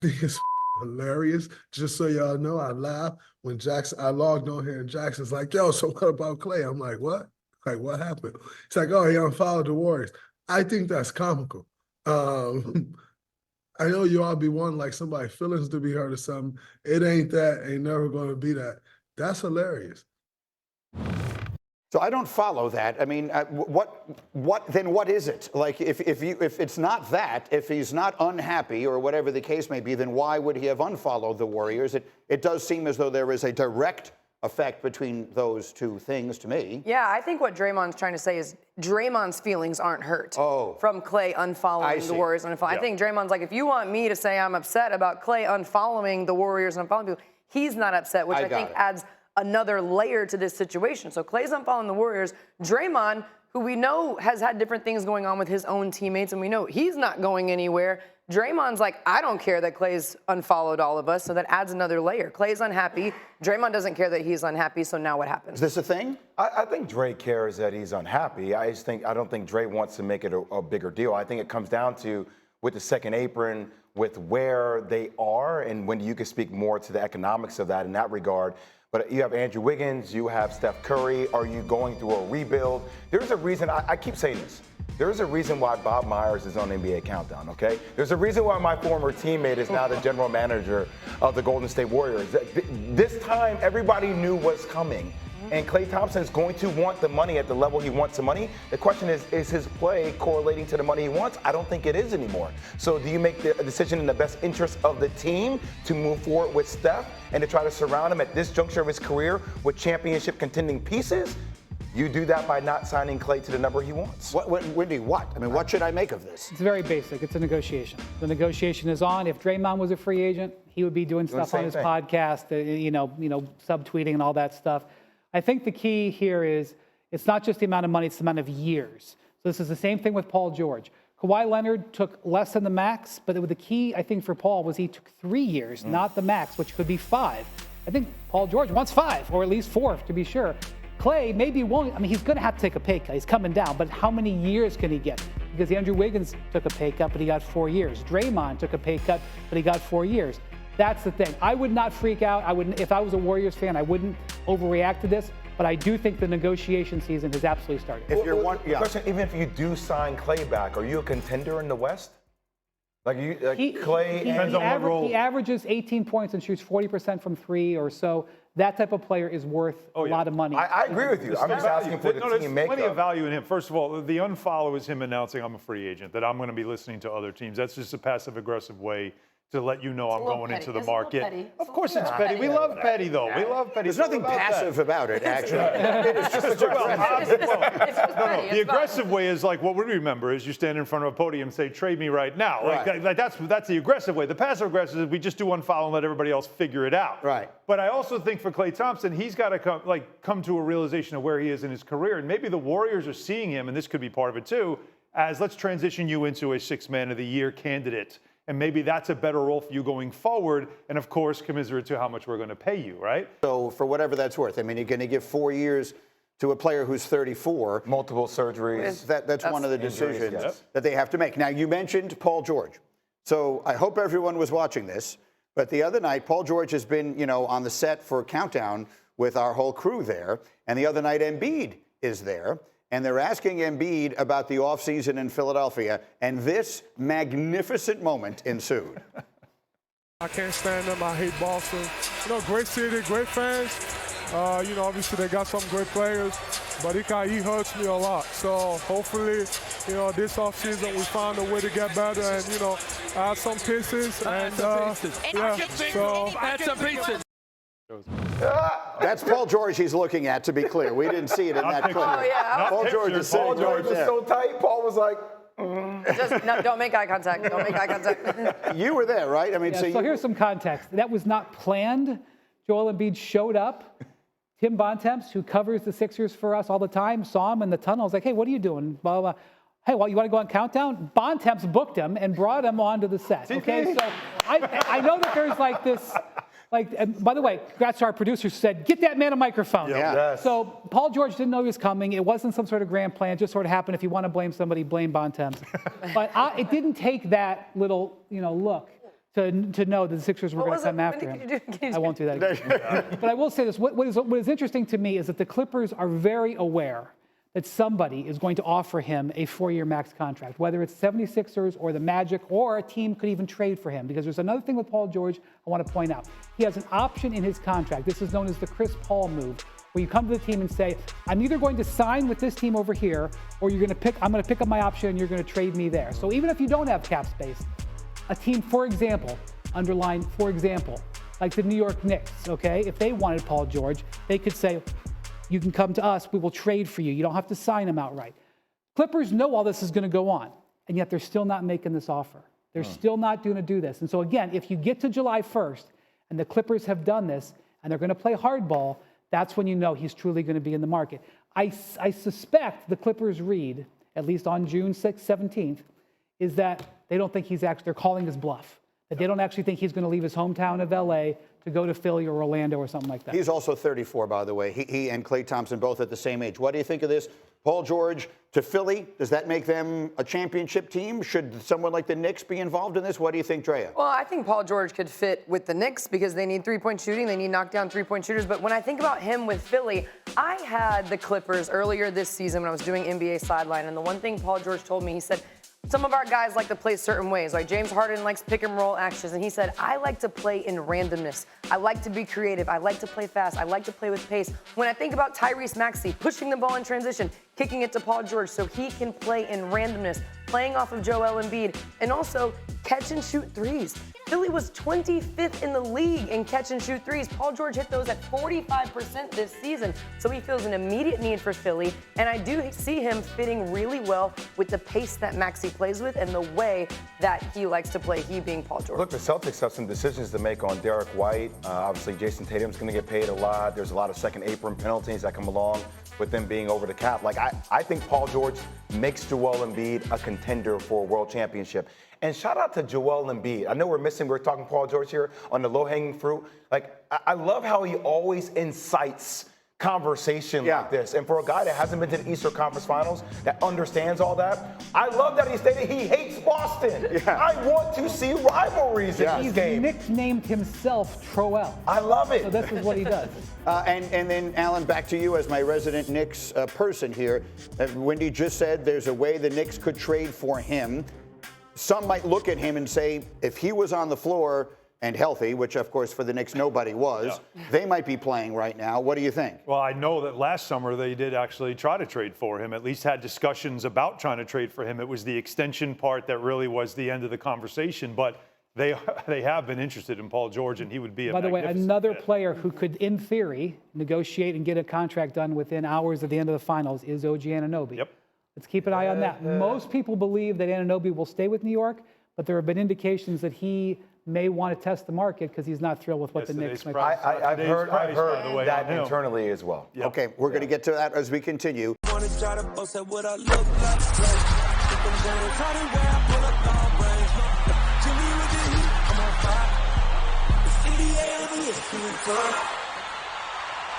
think it's hilarious. Just so y'all know, I laughed when I logged on here and Jackson's like, yo, so what about Klay? I'm like, what? Like, what happened? It's like, oh, he unfollowed the Warriors. I think that's comical. I know you all be wanting like somebody's feelings to be hurt or something. It ain't that, ain't never gonna be that. That's hilarious. So I don't follow that. I mean, what is it? Like, if it's not that, if he's not unhappy or whatever the case may be, then why would he have unfollowed the Warriors? It does seem as though there is a direct effect between those two things to me. Yeah, I think what Draymond's trying to say is Draymond's feelings aren't hurt from Klay unfollowing the Warriors. I think Draymond's like, if you want me to say I'm upset about Klay unfollowing the Warriors and unfollowing people, he's not upset, which I think adds another layer to this situation. So Klay's unfollowing the Warriors. Draymond, who we know has had different things going on with his own teammates, and we know he's not going anywhere. Draymond's like, I don't care that Klay's unfollowed all of us, so that adds another layer. Klay's unhappy. Draymond doesn't care that he's unhappy, so now what happens? Is this a thing? I think Dre cares that he's unhappy. I don't think Dre wants to make it a bigger deal. I think it comes down to, with the second apron, with where they are, and when you can speak more to the economics of that in that regard. But you have Andrew Wiggins, you have Steph Curry. Are you going through a rebuild? There's a reason, I keep saying this. There's a reason why Bob Myers is on NBA Countdown, okay? There's a reason why my former teammate is now the general manager of the Golden State Warriors. This time, everybody knew what's coming. And Klay Thompson is going to want the money at the level he wants the money. The question is his play correlating to the money he wants? I don't think it is anymore. So do you make the decision in the best interest of the team to move forward with Steph and to try to surround him at this juncture of his career with championship contending pieces? You do that by not signing Klay to the number he wants. Wendy, what? I mean, what should I make of this? It's very basic. It's a negotiation. The negotiation is on. If Draymond was a free agent, he would be doing stuff on his podcast, subtweeting and all that stuff. I think the key here is it's not just the amount of money, it's the amount of years. So this is the same thing with Paul George. Kawhi Leonard took less than the max, but the key, I think, for Paul was he took 3 years, not the max, which could be 5. I think Paul George wants 5, or at least 4, to be sure. Klay maybe won't. I mean, he's going to have to take a pay cut. He's coming down, but how many years can he get? Because Andrew Wiggins took a pay cut, but he got 4 years. Draymond took a pay cut, but he got 4 years. That's the thing. I would not freak out. If I was a Warriors fan, I wouldn't overreact to this. But I do think the negotiation season has absolutely started. If you're question, even if you do sign Klay back, are you a contender in the West? Klay depends on what role. He averages 18 points and shoots 40% from 3 or so. That type of player is worth a lot of money. I agree with you. I'm just asking for the team makeup. There's plenty of value in him. First of all, the unfollow is him announcing I'm a free agent, that I'm going to be listening to other teams. That's just a passive-aggressive way to let you know I'm going into the market. Of course it's petty. We love petty, though. We love petty. There's nothing passive about it, actually. It's just the aggressive way is like what we remember is you stand in front of a podium and say, trade me right now. Right. Like that's the aggressive way. The passive aggressive is we just do unfollow and let everybody else figure it out. Right. But I also think for Klay Thompson, he's got to come to a realization of where he is in his career. And maybe the Warriors are seeing him, and this could be part of it too, as let's transition you into a 6th Man of the Year candidate. And maybe that's a better role for you going forward. And of course, commiserate to how much we're going to pay you, right? So for whatever that's worth, I mean, you're going to give 4 years to a player who's 34. Multiple surgeries. That's one of the decisions that they have to make. Now, you mentioned Paul George. So I hope everyone was watching this. But the other night, Paul George has been, on the set for Countdown with our whole crew there. And the other night, Embiid is there. And they're asking Embiid about the offseason in Philadelphia, and this magnificent moment ensued. I can't stand them. I hate Boston. Great city, great fans. Obviously they got some great players, but he hurts me a lot. So hopefully, this offseason we find a way to get better and, add some pieces. And, add some pieces. That's Paul George he's looking at, to be clear. We didn't see it in that clip. Oh, yeah. Paul George is sitting right there. so tight. Paul was like, Don't make eye contact. Don't make eye contact. You were there, right? I mean, so here's some context. That was not planned. Joel Embiid showed up. Tim Bontemps, who covers the Sixers for us all the time, saw him in the tunnel. I was like, hey, what are you doing? Blah, blah, blah. Hey, well, you want to go on Countdown? Bontemps booked him and brought him onto the set. Okay, so I know that there's like this. And by the way, congrats to our producers who said, get that man a microphone. Yeah. Yes. So Paul George didn't know he was coming. It wasn't some sort of grand plan. It just sort of happened. If you want to blame somebody, blame Bontemps. But it didn't take that little, look to know that the Sixers were going to come after him. I won't do that again. But I will say this. What is interesting to me is that the Clippers are very aware that somebody is going to offer him a 4-year max contract, whether it's 76ers or the Magic, or a team could even trade for him. Because there's another thing with Paul George I want to point out. He has an option in his contract. This is known as the Chris Paul move, where you come to the team and say, I'm either going to sign with this team over here, or I'm going to pick up my option and you're going to trade me there. So even if you don't have cap space, a team, for example, underline, for example, like the New York Knicks, okay? If they wanted Paul George, they could say, you can come to us, we will trade for you. You don't have to sign him outright. Clippers know all this is going to go on, and yet they're still not making this offer. They're still not going to do this. And so again, if you get to July 1st and the Clippers have done this and they're going to play hardball, that's when you know he's truly going to be in the market. I suspect the Clippers read, at least on June 6th, 17th, is that they don't think they're calling his bluff. That they don't actually think he's going to leave his hometown of LA to go to Philly or Orlando or something like that. He's also 34, by the way. He and Klay Thompson both at the same age. What do you think of this? Paul George to Philly, does that make them a championship team? Should someone like the Knicks be involved in this? What do you think, Drea? Well, I think Paul George could fit with the Knicks because they need three-point shooting. They need knockdown three-point shooters. But when I think about him with Philly, I had the Clippers earlier this season when I was doing NBA Sideline. And the one thing Paul George told me, he said, some of our guys like to play certain ways. Like James Harden likes pick and roll actions. And he said, I like to play in randomness. I like to be creative. I like to play fast. I like to play with pace. When I think about Tyrese Maxey pushing the ball in transition, kicking it to Paul George so he can play in randomness, playing off of Joel Embiid, and also catch and shoot threes. Philly was 25th in the league in catch and shoot threes. Paul George hit those at 45% this season. So he feels an immediate need for Philly. And I do see him fitting really well with the pace that Maxey plays with and the way that he likes to play, he being Paul George. Look, the Celtics have some decisions to make on Derek White. Obviously, Jason Tatum's going to get paid a lot. There's a lot of second apron penalties that come along with them being over the cap. Like, I think Paul George makes Joel Embiid a contender for a world championship. And shout out to Joel Embiid. I know we're talking Paul George here on the low-hanging fruit. Like, I love how he always incites conversation like this. And for a guy that hasn't been to the Eastern Conference Finals, that understands all that, I love that he stated he hates Boston. I want to see rivalries in this game. He's nicknamed himself Troel. I love it. So this is what he does. And then, Alan, back to you as my resident Knicks person here. Wendy just said there's a way the Knicks could trade for him. Some might look at him and say, if he was on the floor and healthy, which, of course, for the Knicks, nobody was, they might be playing right now. What do you think? Well, I know that last summer they did actually try to trade for him, at least had discussions about trying to trade for him. It was the extension part that really was the end of the conversation. But they have been interested in Paul George, and he would be a By the way, magnificent another fit. player who could, in theory, negotiate and get a contract done within hours of the end of the finals is OG Anunoby. Yep. Let's keep an eye on that. Most people believe that Anunoby will stay with New York, but there have been indications that he may want to test the market because he's not thrilled with what the Knicks make. I've heard that on him. internally as well. Yep. Okay, we're going to get to that as we continue. NBA